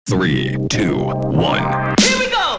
3, 2, 1. Here we go!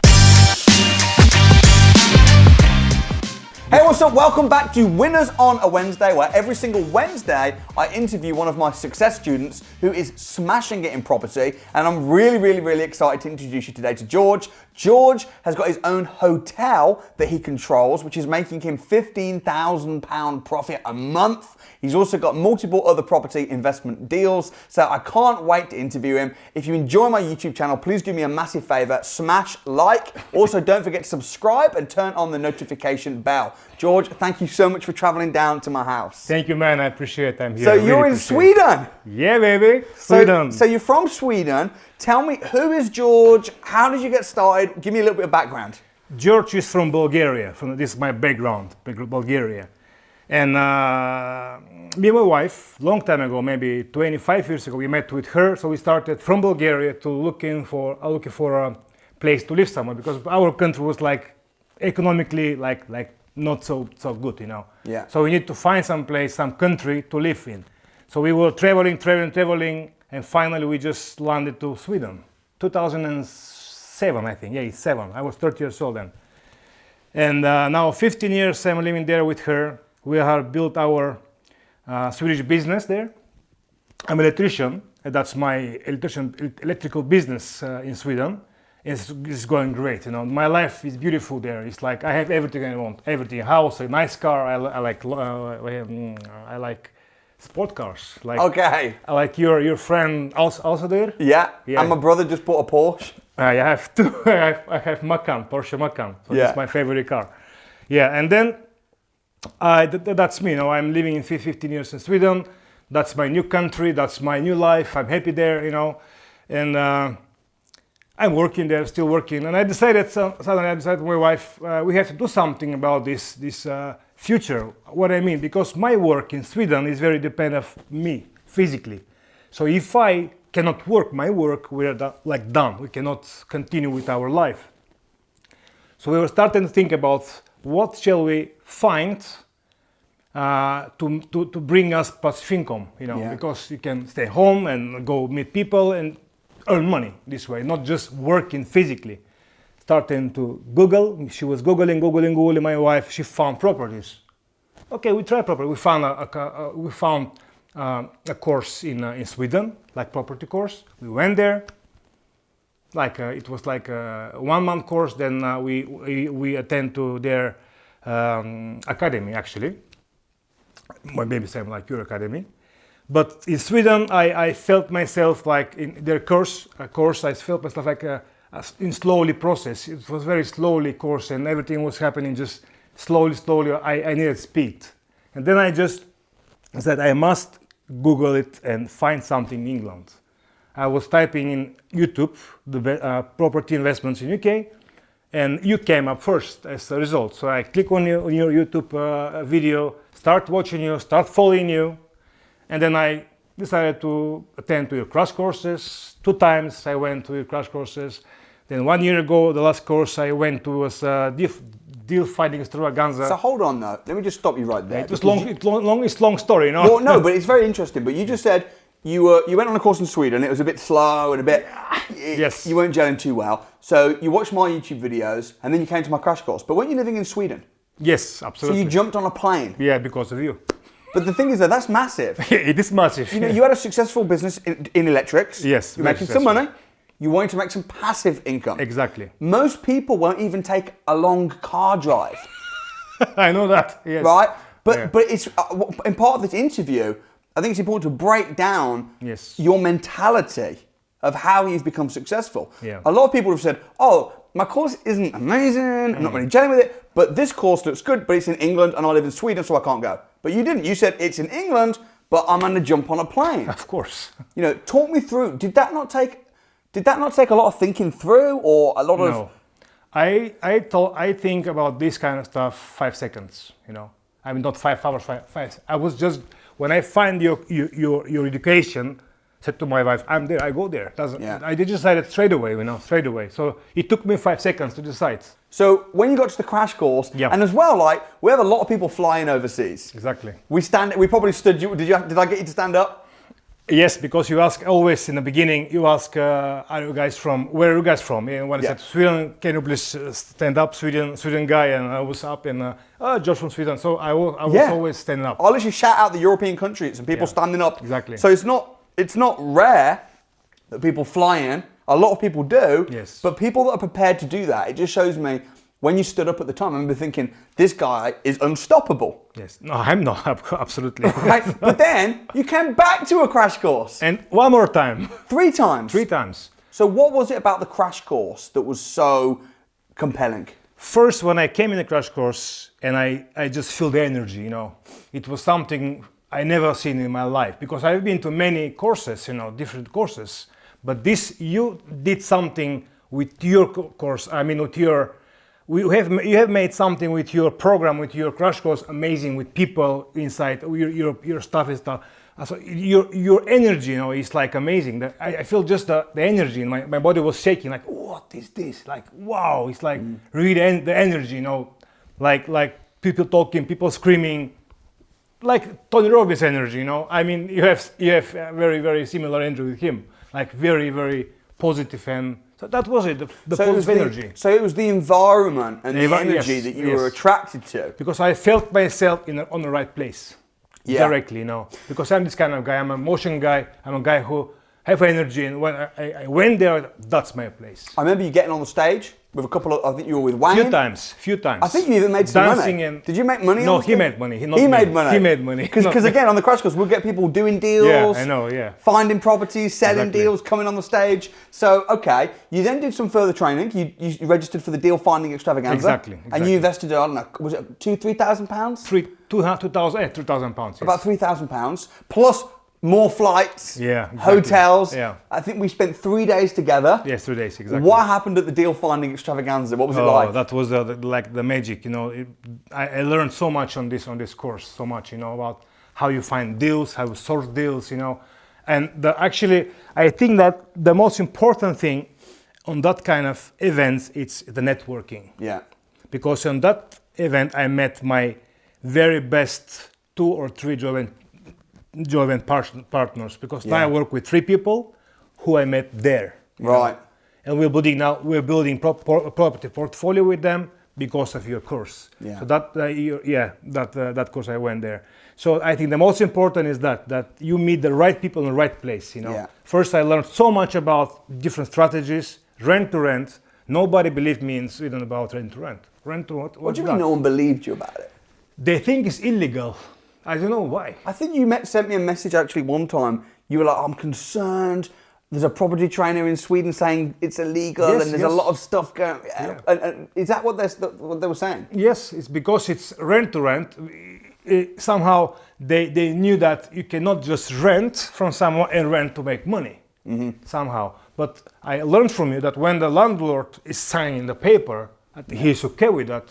Hey, what's up? Welcome back to Winners on a Wednesday, where every single Wednesday I interview one of my success students who is smashing it in property. And I'm really excited to introduce you today to George. George has got his own hotel that he controls, which is making him £15,000 profit a month. He's also got multiple other property investment deals, so I can't wait to interview him. If you enjoy my YouTube channel, please do me a massive favor, smash like. Also, don't forget to subscribe and turn on the notification bell. George, thank you so much for traveling down to my house. Thank you, man. I appreciate it. I'm here. So you're in Sweden? Yeah, baby. Sweden. So you're from Sweden. Tell me, who is George? How did you get started? Give me a little bit of background. George is from Bulgaria. This is my background, Bulgaria. And me and my wife, long time ago, maybe 25 years ago, we met with her. So we started from Bulgaria to looking for a place to live somewhere, because our country was like economically like not so good, you know. Yeah. So we need to find some place, some country to live in. So we were traveling, and finally we just landed to Sweden. 2007, I think. Yeah, it's 7. I was 30 years old then. And now 15 years I'm living there with her. We have built our Swedish business there. I'm an electrician, and that's my electrical business in Sweden. It's going great, you know. My life is beautiful there. It's like I have everything I want, everything: house, a nice car. I like sport cars. Like, Okay. I like your friend also there. Yeah. Yeah. And my brother just bought a Porsche. I have two. I have Macan, Porsche Macan. So Yeah. that's my favorite car. Yeah, and then that's me. You know, I'm living in 15 years in Sweden. That's my new country. That's my new life. I'm happy there, you know, and I'm working there, still working. And I decided suddenly, with my wife, we have to do something about this future. What I mean, because my work in Sweden is very dependent of me physically. So if I cannot work my work, we're done. We cannot continue with our life. So we were starting to think about what shall we find to bring us passive income, you know, Yeah. because you can stay home and go meet people and earn money this way, not just working physically. Starting to Google. She was Googling, my wife. She found properties. Okay, we tried property. We found a course in Sweden, like property course. We went there. It was like a 1-month course. Then we attend to their academy, actually. Well, maybe same like your academy. But in Sweden, I felt myself like in their course. I felt myself like in slowly process. It was very slowly course, and everything was happening just slowly. I needed speed, and then I just said I must Google it and find something in England. I was typing in YouTube the property investments in UK, and you came up first as a result. So I click on your YouTube video, start watching you, start following you. And then I decided to attend to your crash courses. 2 times I went to your crash courses. Then 1 year ago, the last course I went to was deal finding extravaganza. So hold on though, let me just stop you right there. It's long story, you know? Well, no, but it's very interesting. But you just said you went on a course in Sweden. It was a bit slow and a bit. Yes. You weren't gelling too well. So you watched my YouTube videos and then you came to my crash course. But weren't you living in Sweden? Yes, absolutely. So you jumped on a plane. Yeah, because of you. But the thing is that's massive. It is massive. You know, you had a successful business in electrics. Yes, You're very making some successful. money. You wanted to make some passive income. Exactly. Most people won't even take a long car drive. I know that. Yes. Right? But Yeah. but it's in part of this interview, I think it's important to break down Yes. your mentality of how you've become successful. Yeah. A lot of people have said, "Oh, my course isn't amazing. I'm not really gelling with it, but this course looks good, but it's in England and I live in Sweden, so I can't go." But you didn't. You said it's in England, but I'm going to jump on a plane. Of course. You know, talk me through. Did that not take a lot of thinking through, or a lot of? No, I think about this kind of stuff 5 seconds. You know, I mean not 5 hours. 5. I was just when I find your education. Said to my wife, I'm there. I go there. I decided straight away. You know, straight away. So it took me 5 seconds to decide. So when you got to the crash course, Yeah. and as well, like we have a lot of people flying overseas. Exactly. We probably stood. Did I get you to stand up? Yes, because you ask always in the beginning, you ask, are you guys from, where are you guys from? And when I said Sweden, can you please stand up, Sweden guy? And I was up in, Josh from Sweden. So I was always standing up. I'll literally shout out the European countries and people standing up. Exactly. So it's not rare that people fly in. A lot of people do. Yes. But people that are prepared to do that, it just shows me when you stood up at the time, I remember thinking, this guy is unstoppable. Yes, no, I'm not, absolutely. Right? But then you came back to a crash course. And one more time. 3 times. 3 times. So what was it about the crash course that was so compelling? First, when I came in the crash course and I just feel the energy, you know, it was something I never seen in my life because I've been to many courses, you know, different courses. But this, you did something with your course, I mean, with your, you have made something with your program, with your crash course, amazing with people inside. Your stuff is stuff. So your energy, you know, is like amazing. I feel just the energy, and my body was shaking. Like, what is this? Like, wow! It's like really the energy, you know, like people talking, people screaming, like Tony Robbins energy, you know. I mean, you have very very similar energy with him, like very very positive and. So that was it, the positive energy. So it was the environment and the energy that you were attracted to. Because I felt myself on the right place, directly, you know. Because I'm this kind of guy, I'm an emotion guy, I'm a guy who have energy, and when I went there, that's my place. I remember you getting on the stage with a couple of, I think you were with Wayne. Few times. I think you even made some dancing money. And did you make money? No, on he made money. He made money. He made money. Because again, on the crash course, we'll get people doing deals. Yeah, I know, yeah. Finding properties, selling deals, coming on the stage. So, okay, you then did some further training. You registered for the deal finding extravaganza. Exactly. And you invested, I don't know, was it £2,000-3,000? £2,000. Yes. About £3,000 plus more flights, exactly. hotels. Yeah. I think we spent 3 days together. Yes, 3 days, exactly. What happened at the deal finding extravaganza? What was it like? That was like the magic, you know. I learned so much on this course, so much, you know, about how you find deals, how you source deals, you know. And actually, I think that the most important thing on that kind of events, it's the networking. Yeah. Because on that event, I met my very best 2 or 3 joint partners, because now I work with 3 people who I met there. Right. And we're building property portfolio with them because of your course. Yeah. So that course I went there. So I think the most important is that you meet the right people in the right place. You know. Yeah. First, I learned so much about different strategies, rent to rent. Nobody believed me in Sweden about rent to rent. Rent to what? What do you mean no one believed you about it? They think it's illegal. I don't know why. I think you sent me a message actually one time. You were like, I'm concerned. There's a property trainer in Sweden saying it's illegal and there's a lot of stuff going. And is that what they were saying? Yes, it's because it's rent to rent. Somehow they knew that you cannot just rent from someone and rent to make money. Somehow. But I learned from you that when the landlord is signing the paper, he's okay with that.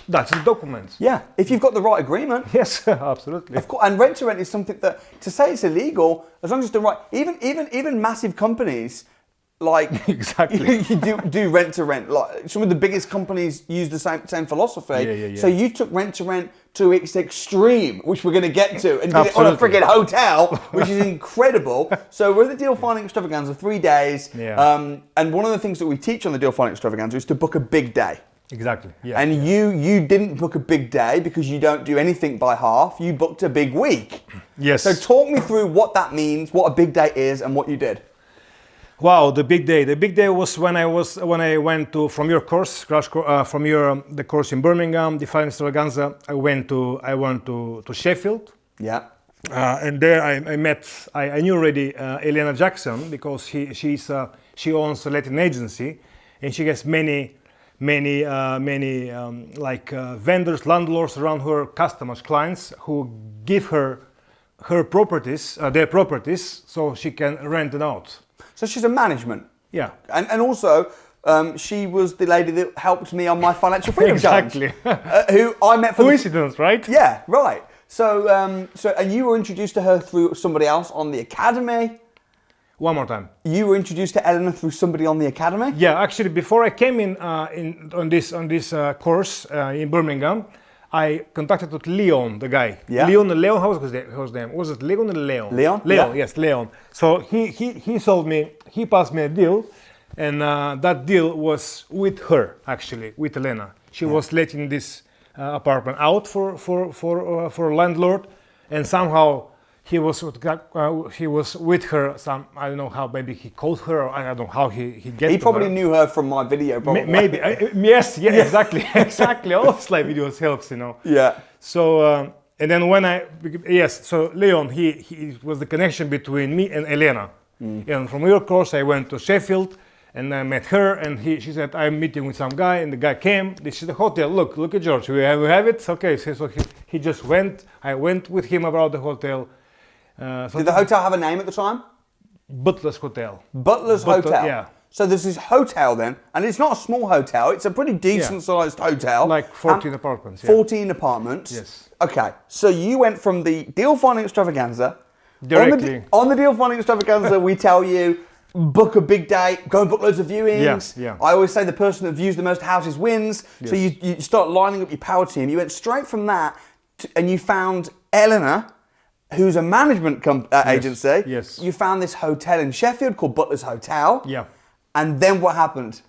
That's the documents. Yeah, if you've got the right agreement. Yes, absolutely. Of course, and rent to rent is something that, to say it's illegal, as long as it's done right, even massive companies, like exactly you do rent to rent. Like some of the biggest companies use the same philosophy. Yeah. So you took rent to rent to its extreme, which we're going to get to, and did it on a friggin' hotel, which is incredible. So we're at the deal finding extravaganza 3 days, and one of the things that we teach on the deal finding extravaganza is to book a big day. Exactly. Yeah. And you didn't book a big day because you don't do anything by half. You booked a big week. Yes. So talk me through what that means, what a big day is, and what you did. Wow, the big day. The big day was when I went to from your course, the course in Birmingham, the Finance Extravaganza. I went to Sheffield. Yeah. And there I knew already Elena Jackson because she owns a letting agency, and she has many vendors, landlords around her, customers, clients who give her properties, their properties, so she can rent it out. So she's a management. Yeah. And also, she was the lady that helped me on my financial freedom challenge. Exactly. Who I met for coincidence, right? Yeah, right. So and you were introduced to her through somebody else on the academy. One more time. You were introduced to Eleanor through somebody on the academy? Yeah, actually, before I came on this course in Birmingham, I contacted with Leon, the guy. Yeah. Leon, how was his name? Was it Leon or Leon? Leon? Leon, Yeah. yes, Leon. So he sold me, he passed me a deal, and that deal was with her, actually, with Elena. She was letting this apartment out for a landlord, and somehow he was with her. I don't know how. Maybe he called her. Or I don't know how he get. He to probably her. knew her from my video. Probably. Maybe. Yes. Yeah. Exactly. Exactly. All slide videos helps. Yeah. So and then so Leon, he was the connection between me and Elena. And from your course, I went to Sheffield. And I met her, and she said, I'm meeting with some guy, and the guy came. This is the hotel. Look at George. We have it. Okay, so he just went. I went with him about the hotel. Did the hotel have a name at the time? Butler's Hotel. Butler's Hotel. Yeah. So there's this hotel then, and it's not a small hotel. It's a pretty decent sized hotel. Like 14 apartments. 14 apartments. Yes. Okay, so you went from the deal finding extravaganza. Directly. On the deal finding extravaganza, we tell you, book a big date, go and book loads of viewings. Yeah. I always say the person that views the most houses wins. Yes. So you start lining up your power team. You went straight from that and you found Eleanor, who's a management agency. Yes. You found this hotel in Sheffield called Butler's Hotel. Yeah. And then what happened?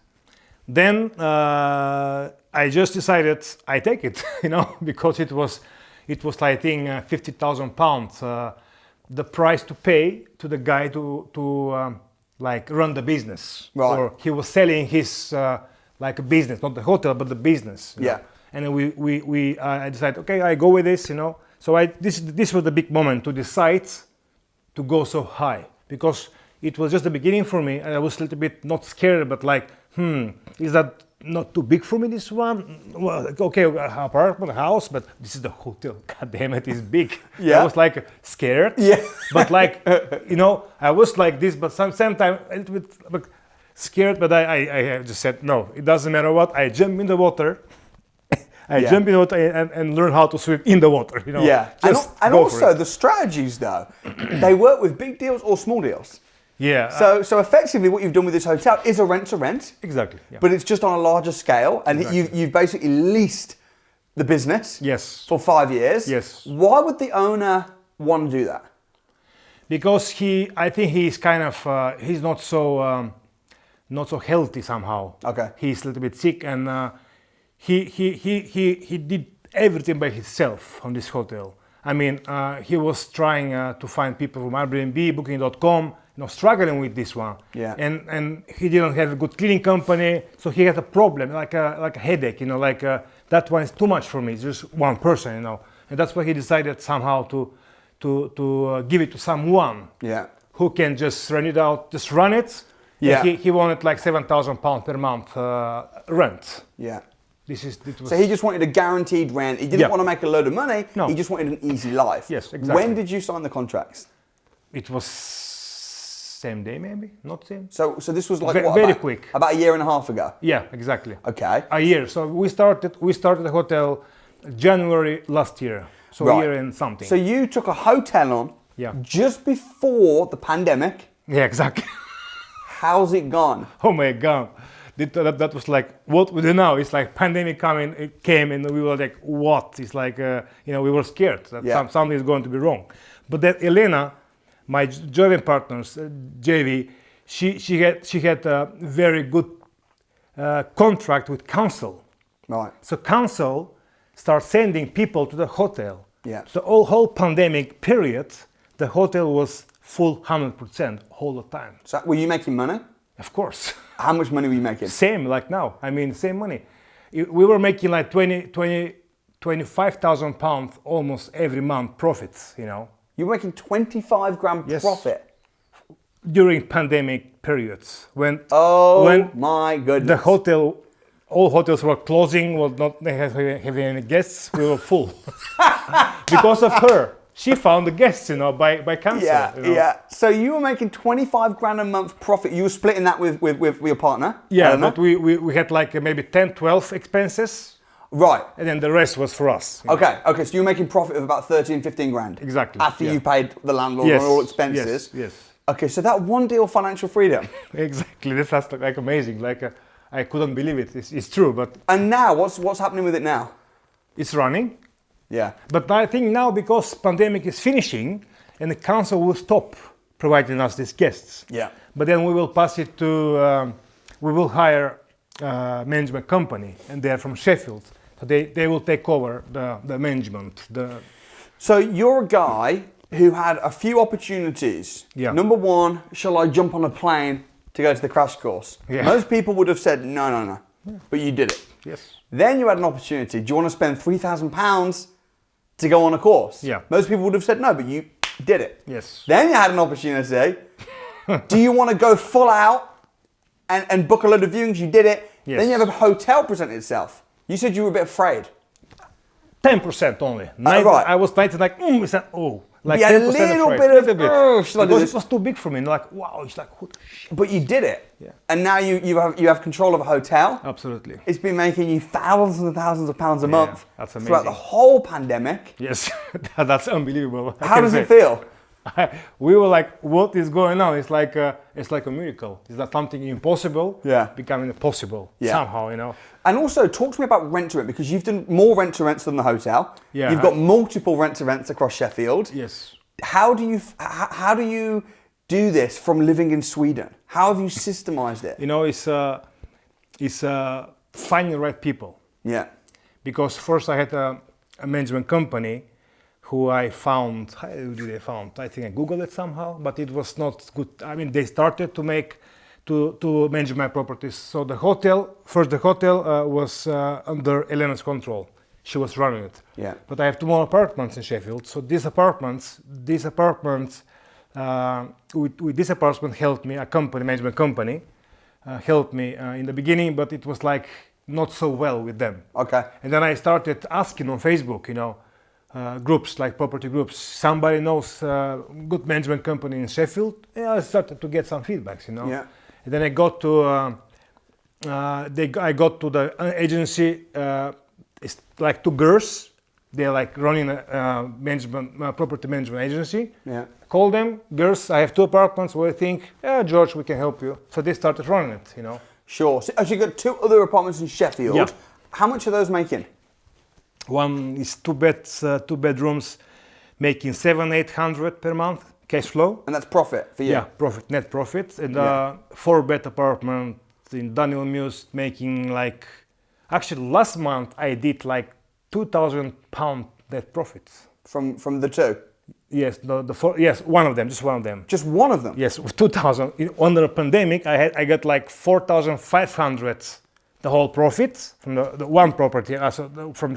Then I just decided I take it, because it was I think £50,000 the price to pay to the guy to run the business. Right. Or he was selling his like a business, not the hotel, but the business. Yeah. And then I decided, okay, I go with this, So this was the big moment to decide to go so high, because it was just the beginning for me, and I was a little bit not scared, but is that not too big for me, this one? Well, okay, apartment, house, but this is the hotel. God damn it, it's big. Yeah. I was scared. Yeah. But I was like this, but sometimes a little bit scared, but I just said, no, it doesn't matter what. I jump in the water. Jump in the water and learn how to swim in the water. Yeah. And also the strategies though, they work with big deals or small deals. Yeah. So effectively what you've done with this hotel is a rent to rent. Exactly. Yeah. But it's just on a larger scale, and Exactly. you've basically leased the business. Yes. For 5 years. Yes. Why would the owner want to do that? Because I think he's kind of he's not so healthy somehow. Okay. He's a little bit sick, and he did everything by himself on this hotel. I mean, he was trying to find people from Airbnb, Booking.com, struggling with this one. Yeah. And he didn't have a good cleaning company, so he had a problem, like a headache. That one is too much for me. It's just one person, and that's why he decided somehow to give it to someone. Yeah. Who can just rent it out, just run it. Yeah. He wanted £7,000 per month rent. Yeah. It was So he just wanted a guaranteed rent. He didn't Yeah. want to make a load of money. No. He just wanted an easy life. Yes, exactly. When did you sign the contracts? It was same day, maybe, not same. So this was Very quick. About a year and a half ago. Yeah, exactly. Okay. A year. So we started the hotel January last year. So Right. a year and something. So you took a hotel on just before the pandemic. Yeah, exactly. How's it gone? Oh my God. That was like, what we do now? It's like pandemic came and we were like, what? It's like, we were scared that something is going to be wrong. But that Elena, my joint partners, JV, she had a very good contract with council. Right. So council start sending people to the hotel. Yeah. So whole pandemic period, the hotel was full 100% all the time. So were you making money? Of course. How much money were you making? Same like now. I mean, same money. We were making like 25,000 pounds almost every month profits, You were making 25 grand Yes. profit. During pandemic periods when My goodness. the all hotels were closing, were not having any guests, we were full. Because of her. She found the guests, by council. Yeah, yeah. So you were making 25 grand a month profit. You were splitting that with your partner? Yeah, Eleanor? but we had like maybe 10, 12 expenses. Right. And then the rest was for us. Okay, so you were making profit of about 13, 15 grand? Exactly. After you paid the landlord and all expenses? Yes. Okay, so that one deal, financial freedom. Exactly. That's like amazing. Like I couldn't believe it. It's true, but. And now, what's happening with it now? It's running. Yeah. But I think now, because pandemic is finishing and the council will stop providing us these guests. Yeah. But then we will pass it to, we will hire a management company, and they're from Sheffield. So they will take over the management. So you're a guy who had a few opportunities. Yeah. Number one, shall I jump on a plane to go to the crash course? Yeah. Most people would have said, no. Yeah. But you did it. Yes. Then you had an opportunity. Do you want to spend £3,000 to go on a course? Yeah. Most people would have said no, but you did it. Yes. Then you had an opportunity. Do you want to go full out and book a load of viewings? You did it. Yes. Then you have a hotel present itself. You said you were a bit afraid. 10% only. Right. I was trying to like, like You had a 10% little afraid. bit of, Little bit. "Oh, should I do Because this?" it was too big for me. Like, wow, it's like, what the shit? But you did it. Yeah. And now you have control of a hotel. Absolutely. It's been making you thousands and thousands of pounds a month that's throughout the amazing. whole pandemic. Yes, that's unbelievable. I How can does say. it feel? We were like, what is going on? It's like a miracle. It's like something impossible becoming possible somehow, you know. And also, talk to me about rent to rent, because you've done more rent to rents than the hotel. Yeah. You've got multiple rent to rents across Sheffield. Yes. How do you do this from living in Sweden? How have you systemized it? You know, it's finding the right people. Yeah. Because first I had a management company who I found. How did I found? I think I Googled it somehow, but it was not good. I mean, they started to manage my properties. So the hotel was under Elena's control. She was running it. Yeah. But I have 2 more apartments in Sheffield. So these apartments, with this apartment helped me, management company, helped me in the beginning, but it was like not so well with them. Okay. And then I started asking on Facebook, you know, groups like property groups. Somebody knows good management company in Sheffield. Yeah, I started to get some feedbacks, you know. Yeah. And then I got to the agency. It's like 2 girls. They're like running a property management agency. Yeah. Call them, girls. I have 2 apartments. What do you think? Yeah, George, we can help you. So they started running it, you know. Sure. So you got 2 other apartments in Sheffield. Yeah. How much are those making? One is 2 bedrooms, making 700-800 per month cash flow. And that's profit for you? Yeah, net profit. And 4-bed apartment in Daniel Muse making like, actually last month I did like £2,000 net profit. From the 2? Yes, yes, one of them, just one of them. Just one of them? Yes, 2,000. Under the pandemic, I got like 4,500 the whole profit from the one property, from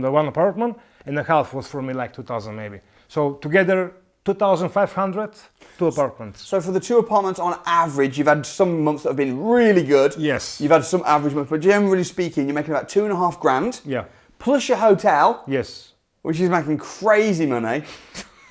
the one apartment, and the half was for me like 2,000 maybe. So together 2,500, 2 apartments. So for the 2 apartments, on average, you've had some months that have been really good. Yes. You've had some average months, but generally speaking, you're making about 2.5 grand. Yeah. Plus your hotel. Yes. Which is making crazy money.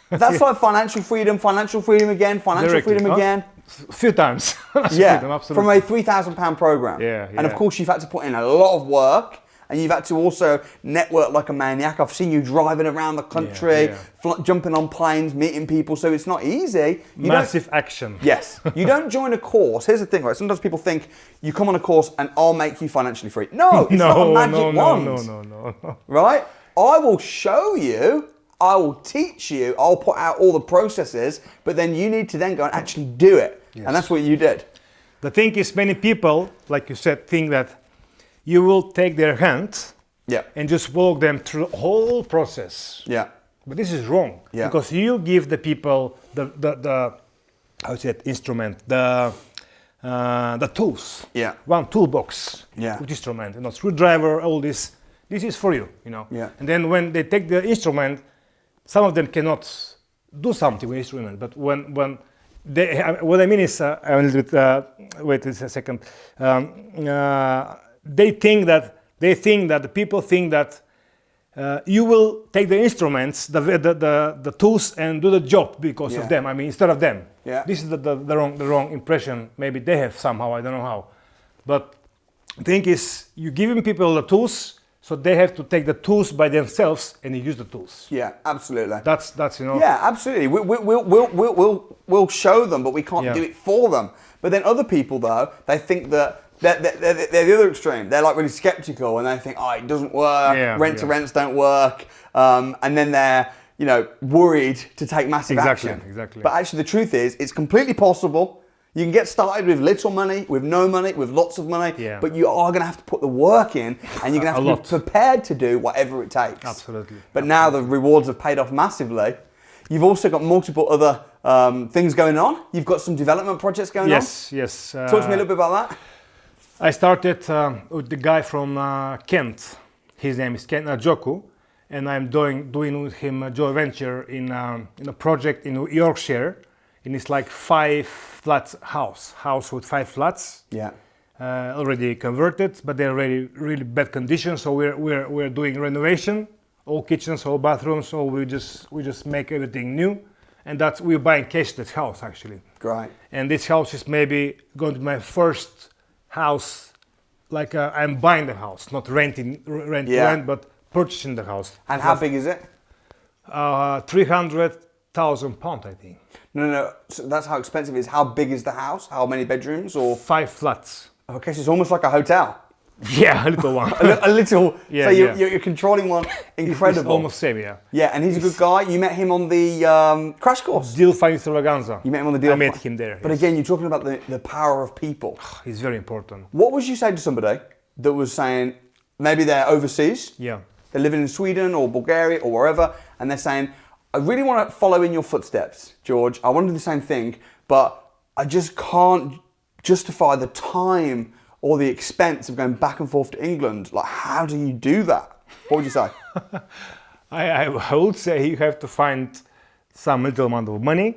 That's like financial freedom again, financial freedom again. A few times. Yeah, freedom, from a £3,000 program. Yeah, And of course, you've had to put in a lot of work, and you've had to also network like a maniac. I've seen you driving around the country, jumping on planes, meeting people, so it's not easy. Massive action. Yes. You don't join a course. Here's the thing, right? Sometimes people think you come on a course and I'll make you financially free. No, it's not a magic wand. No. Right? I will show you, I will teach you, I'll put out all the processes, but then you need to then go and actually do it. Yes. And that's what you did. The thing is, many people, like you said, think that you will take their hand and just walk them through the whole process. Yeah. But this is wrong. Yeah. Because you give the people the how to say it, instrument, the tools. Yeah. One toolbox with instrument, you know, screwdriver, all this. This is for you, you know. Yeah. And then when they take the instrument, some of them cannot do something with instrument. But when they, what I mean is, a little bit. Wait a second. They think that the people think that you will take the instruments, the tools, and do the job because of them. I mean, instead of them. Yeah. This is the wrong impression. Maybe they have somehow. I don't know how. But the thing is, you giving people the tools, so they have to take the tools by themselves and use the tools. Yeah, absolutely. That's you know. Yeah, absolutely. We'll show them, but we can't do it for them. But then other people, though, they think that they're the other extreme. They're like really skeptical and they think, oh, it doesn't work. Rent to rents don't work. And then they're, worried to take massive action. Exactly. But actually the truth is, it's completely possible. You can get started with little money, with no money, with lots of money, but you are going to have to put the work in and you're going to have to be prepared to do whatever it takes. Absolutely. But now the rewards have paid off massively. You've also got multiple other things going on. You've got some development projects going on. Yes. Talk to me a little bit about that. I started with the guy from Kent. His name is Kent Joku, and I'm doing with him a joint venture in a project in Yorkshire. And it's like 5 flats house with 5 flats. Yeah. Already converted, but they're really bad condition. So we're doing renovation, all kitchens, all bathrooms. So we just make everything new, and we're buying cash that house actually. Great. And this house is maybe going to be my first house. Like I'm buying the house, not rent, but purchasing the house. And how big is it? £300,000, I think. No. So that's how expensive it is. How big is the house? How many bedrooms? Or 5 flats. Okay, so it's almost like a hotel. Yeah, a little one. a little. Yeah, so you're controlling one. Incredible. It's almost same, yeah. Yeah, and he's a good guy. You met him on the crash course. Deal Fine Extravaganza. You met him on the deal. I met him there. But again, you're talking about the power of people. It's very important. What would you say to somebody that was saying maybe they're overseas? Yeah. They're living in Sweden or Bulgaria or wherever, and they're saying, I really want to follow in your footsteps, George. I want to do the same thing, but I just can't justify the time or the expense of going back and forth to England. Like, how do you do that? What would you say? I would say you have to find some little amount of money,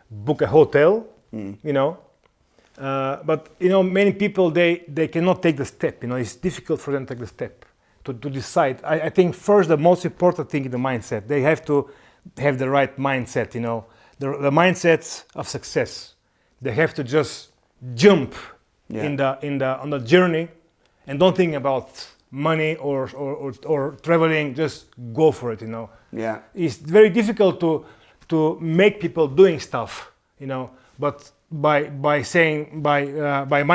book a hotel, but many people, they cannot take the step. It's difficult for them to take the step to decide. I think first the most important thing is the mindset. They have to have the right mindset, the mindset of success. They have to just jump on the journey and don't think about money or traveling. Just go for it. Yeah. It's very difficult to make people doing stuff, but by my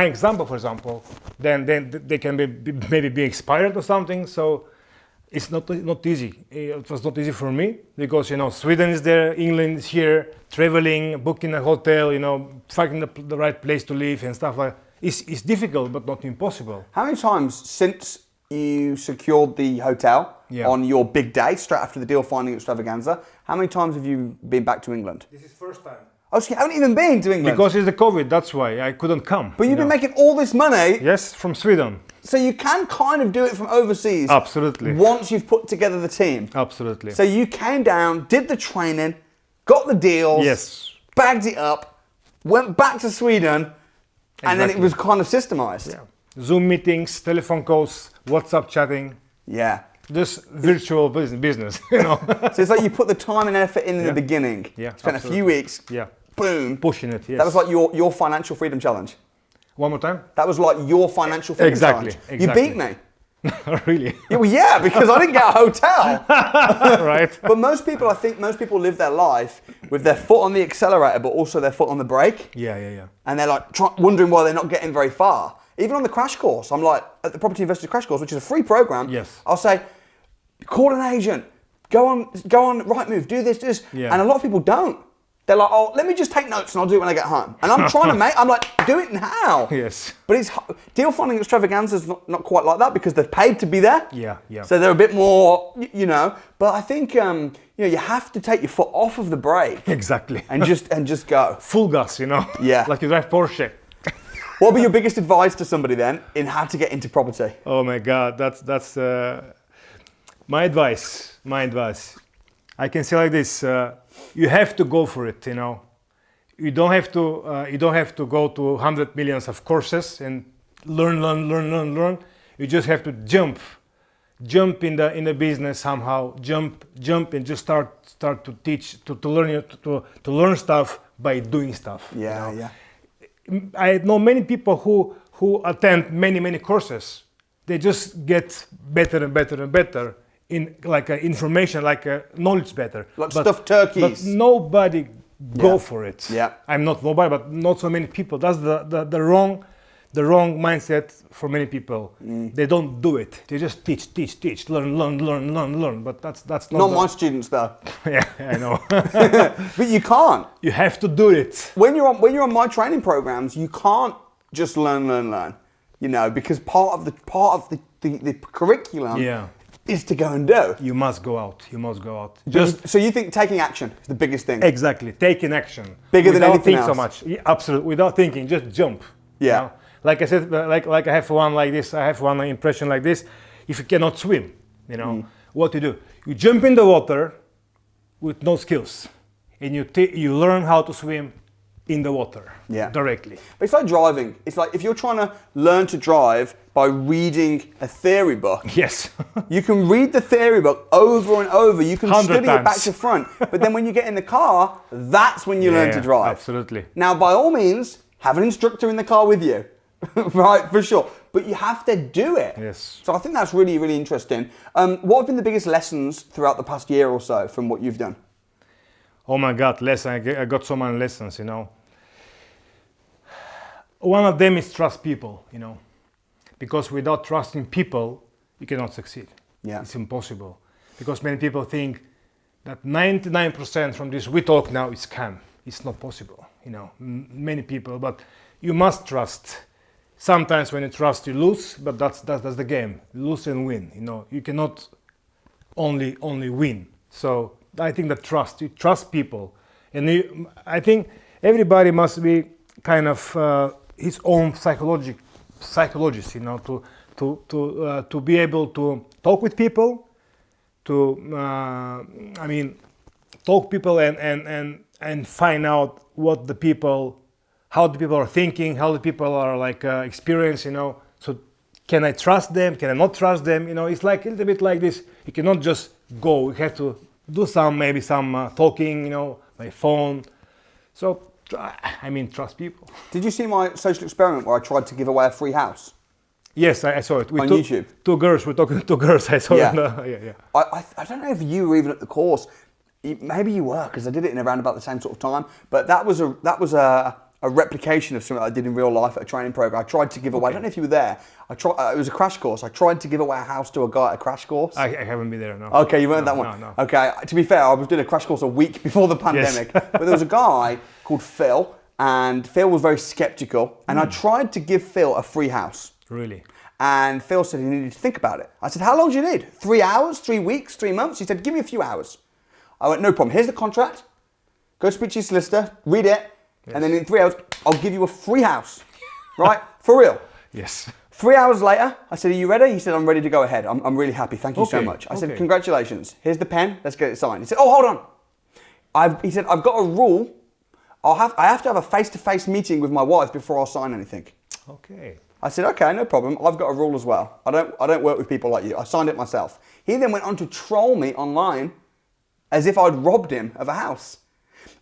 example, for example, then they can maybe be inspired or something. So it's not easy. It was not easy for me because Sweden is there, England is here, traveling, booking a hotel, finding the right place to live and stuff like that. It's difficult but not impossible. How many times since you secured the hotel on your big day, straight after the deal finding extravaganza, how many times have you been back to England? This is first time. Oh, so you haven't even been to England? Because it's the COVID, that's why I couldn't come. But you've been making all this money. Yes, from Sweden. So you can kind of do it from overseas. Absolutely. Once you've put together the team. Absolutely. So you came down, did the training, got the deals, yes, bagged it up, went back to Sweden, and then it was kind of systemized. Yeah. Zoom meetings, telephone calls, WhatsApp chatting. Yeah. Just virtual business, So it's like you put the time and effort in the beginning. Yeah. Spent a few weeks. Yeah. Boom. Pushing it, yes. That was like your financial freedom challenge. One more time? That was like your financial freedom challenge. You beat me. Really? Yeah, well, yeah, because I didn't get a hotel. Right. But I think most people live their life with their foot on the accelerator, but also their foot on the brake. Yeah. And they're like wondering why they're not getting very far. Even on the crash course, I'm like, at the Property Investors Crash Course, which is a free program, yes, I'll say, call an agent, go on Rightmove, do this. Yeah. And a lot of people don't. They're like, oh, let me just take notes and I'll do it when I get home. And I'm trying to I'm like, do it now. Yes. But deal finding extravaganza is not quite like that because they've paid to be there. Yeah. So they're a bit more, But I think, you have to take your foot off of the brake. Exactly. And just go. Full gas, Yeah. Like you drive Porsche. What would be your biggest advice to somebody then in how to get into property? Oh my God, that's my advice. I can say like this: you have to go for it. You don't have to go to 100 millions of courses and learn. You just have to jump in the business somehow. Jump and just start to teach to learn stuff by doing stuff. Yeah. I know many people who attend many courses. They just get better and better in information, knowledge better. Like stuffed turkeys. But nobody go for it. Yeah. I'm not nobody, but not so many people. That's the the wrong mindset for many people. They don't do it. They just teach, learn. But that's not my students though. Yeah, I know. But you can't. You have to do it. When you're on my training programs, you can't just learn. You know, because part of the curriculum is to go and do. You must go out. So you think taking action is the biggest thing? Exactly, taking action. Bigger than anything else. Without thinking so much. Yeah, absolutely, without thinking, just jump. Yeah. You know? Like I said, like I have one like this. I have one impression like this. If you cannot swim, you know what to do. You jump in the water with no skills, and you learn how to swim in the water directly. But it's like driving. It's like if you're trying to learn to drive by reading a theory book. Yes. You can read the theory book over and over. You can study it back to front. But then when you get in the car, that's when you learn to drive. Absolutely. Now, by all means, have an instructor in the car with you. Right, for sure. But you have to do it. Yes. So I think that's really, really interesting. What have been the biggest lessons throughout the past year or so from what you've done? Oh my God, I got so many lessons, you know. One of them is trust people, you know. Because without trusting people, you cannot succeed. Yeah. It's impossible. Because many people think that 99% from this we talk now is scam. It's not possible, you know. Many people, but you must trust. Sometimes when you trust, you lose, but that's the game. Lose and win, you know. You cannot only win. So I think that you trust people, and I think everybody must be kind of his own psychologist, you know, to be able to talk with people, talk people and find out what the people, how the people are thinking, how the people are like experience, you know. So can I trust them? Can I not trust them? You know, it's like a little bit like this. You cannot just go. You have to do some talking, you know, by phone. So, trust people. Did you see my social experiment where I tried to give away a free house? Yes, I saw it. On YouTube? Two girls, we're talking to two girls, I saw it. I don't know if you were even at the course. Maybe you were, because I did it in around about the same sort of time. But that was a replication of something I did in real life at a training program. I tried to give away, I don't know if you were there, it was a crash course. I tried to give away a house to a guy at a crash course. I haven't been there, no. Okay, you weren't that one? No. Okay, to be fair, I was doing a crash course a week before the pandemic. Yes. But there was a guy called Phil, and Phil was very skeptical. And I tried to give Phil a free house. Really? And Phil said he needed to think about it. I said, how long do you need? 3 hours, 3 weeks, 3 months? He said, give me a few hours. I went, no problem. Here's the contract. Go speak to your solicitor, read it, and then in 3 hours, I'll give you a free house. Right? For real. Yes. 3 hours later, I said, are you ready? He said, I'm ready to go ahead. I'm really happy. Thank you so much. I said, congratulations. Here's the pen. Let's get it signed. He said, oh, hold on. He said, I've got a rule. I have to have a face-to-face meeting with my wife before I'll sign anything. Okay. I said, okay, no problem. I've got a rule as well. I don't work with people like you. I signed it myself. He then went on to troll me online as if I'd robbed him of a house.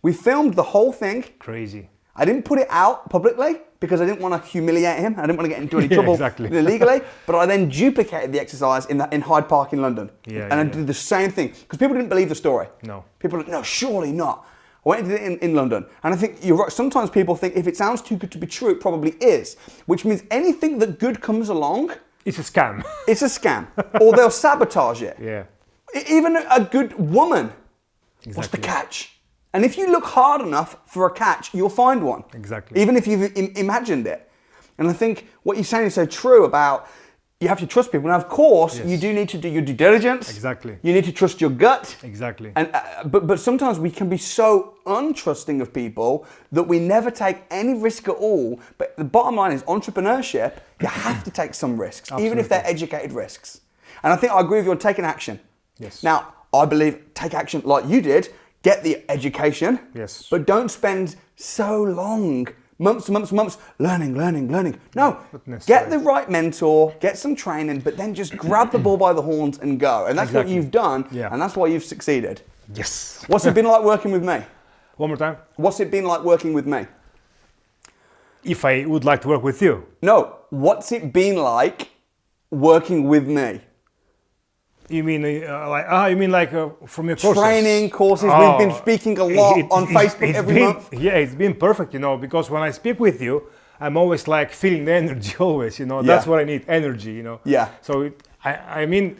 We filmed the whole thing. Crazy. I didn't put it out publicly because I didn't want to humiliate him. I didn't want to get into any trouble illegally. But I then duplicated the exercise in I Park in London. I did the same thing because people didn't believe the story. No. People were like, no, surely not. I went and did it in London. And I think you're right. Sometimes people think if it sounds too good to be true, it probably is. Which means anything that good comes along... It's a scam. It's a scam. Or they'll sabotage it. Yeah. Even a good woman. Exactly. What's the catch? And if you look hard enough for a catch, you'll find one. Exactly. Even if you've imagined it. And I think what you're saying is so true about you have to trust people. Now, of course, you do need to do your due diligence. Exactly. You need to trust your gut. Exactly. And but sometimes we can be so untrusting of people that we never take any risk at all. But the bottom line is entrepreneurship, you have to take some risks, even if they're educated risks. And I think I agree with you on taking action. Yes. Now, I believe take action like you did, get the education, but don't spend so long, months, learning. No, get the right mentor, get some training, but then just grab the ball by the horns and go. And that's what you've done, and that's why you've succeeded. Yes. What's it been like working with me? One more time. What's it been like working with me? If I would like to work with you. No, what's it been like working with me? You mean from your courses? Training courses. We've been speaking a lot on Facebook every month. Yeah, it's been perfect, you know, because when I speak with you, I'm always like feeling the energy always, you know. That's what I need, energy, you know. Yeah. So I mean,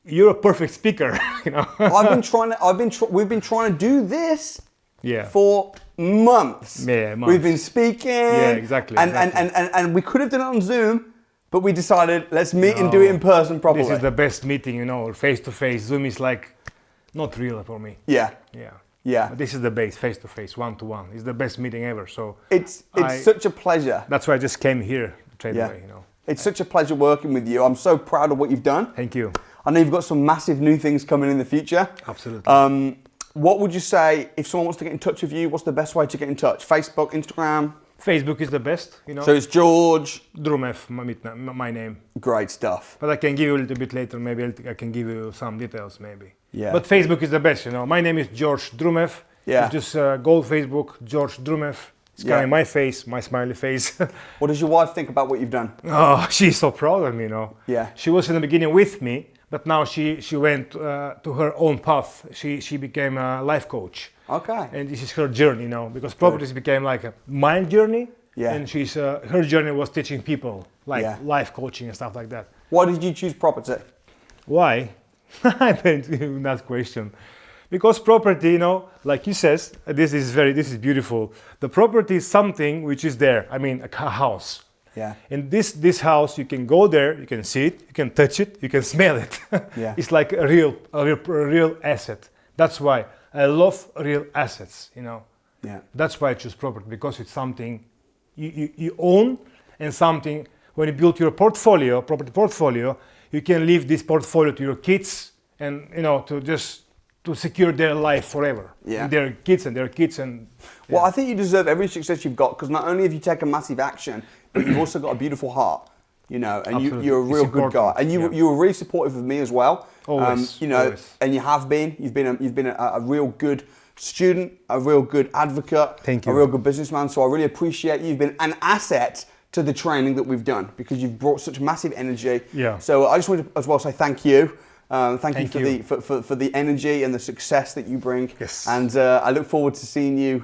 you're a perfect speaker, you know. We've been trying to do this Yeah. for months. Yeah, months. We've been speaking. Yeah, exactly. And we could have done it on Zoom, but we decided let's meet and do it in person properly. This is the best meeting, you know, face to face. Zoom is like not real for me. Yeah. Yeah. Yeah. But this is the base, face to face, one to one. It's the best meeting ever. So It's such a pleasure. That's why I just came here straight away, you know. It's such a pleasure working with you. I'm so proud of what you've done. Thank you. I know you've got some massive new things coming in the future. Absolutely. What would you say if someone wants to get in touch with you? What's the best way to get in touch? Facebook, Instagram? Facebook is the best, you know. So it's George Drumev, my name. Great stuff. But I can give you a little bit later. Maybe I can give you some details, maybe. Yeah. But Facebook is the best, you know. My name is George Drumev. Yeah. It's just go Facebook, George Drumev. It's kind of my face, my smiley face. What does your wife think about what you've done? Oh, she's so proud of me, you know. Yeah. She was in the beginning with me, but now she went to her own path. She became a life coach. Okay. And this is her journey, you know, because properties became like a mind journey. Yeah. And she's her journey was teaching people, like Yeah. life coaching and stuff like that. Why did you choose property? Why? I mean, that question. Because property, you know, like you says, this is beautiful. The property is something which is there. I mean, a house. Yeah. And this house, you can go there, you can see it, you can touch it, you can smell it. Yeah. It's like a real asset. That's why I love real assets, you know. Yeah. That's why I choose property, because it's something you own, and something when you build your portfolio, property portfolio, you can leave this portfolio to your kids, and you know, to secure their life forever. Yeah. And their kids and their kids and. Well, I think you deserve every success you've got, because not only have you taken massive action, but you've also got a beautiful heart, you know, and you're a real good guy, and you were really supportive of me as well. Always, you know, always. and you have been. You've been a real good student, a real good advocate, Thank you. a real good businessman. So I really appreciate you. You've been an asset to the training that we've done, because you've brought such massive energy. Yeah. So I just want to as well say thank you. Thank you you. for the energy and the success that you bring. Yes. And I look forward to seeing you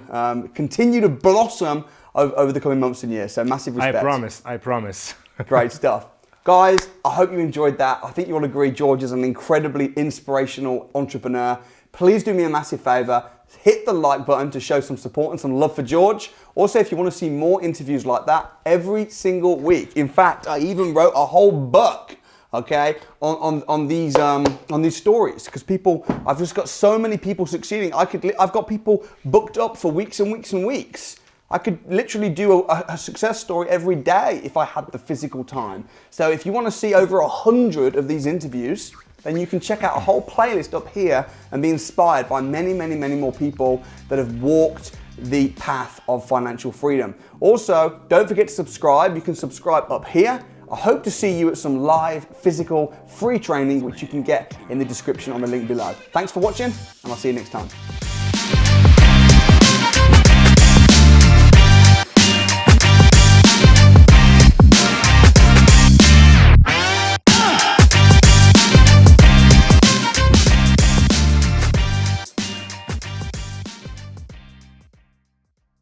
continue to blossom over the coming months and years. So massive respect. I promise. Great stuff. Guys, I hope you enjoyed that. I think you'll agree George is an incredibly inspirational entrepreneur. Please do me a massive favor. Hit the like button to show some support and some love for George. Also, if you want to see more interviews like that every single week. In fact, I even wrote a whole book, okay, on these stories, because I've just got so many people succeeding. I've got people booked up for weeks and weeks and weeks. I could literally do a success story every day if I had the physical time. So if you want to see over 100 of these interviews, then you can check out a whole playlist up here and be inspired by many, many, many more people that have walked the path of financial freedom. Also, don't forget to subscribe. You can subscribe up here. I hope to see you at some live, physical, free training, which you can get in the description on the link below. Thanks for watching, and I'll see you next time.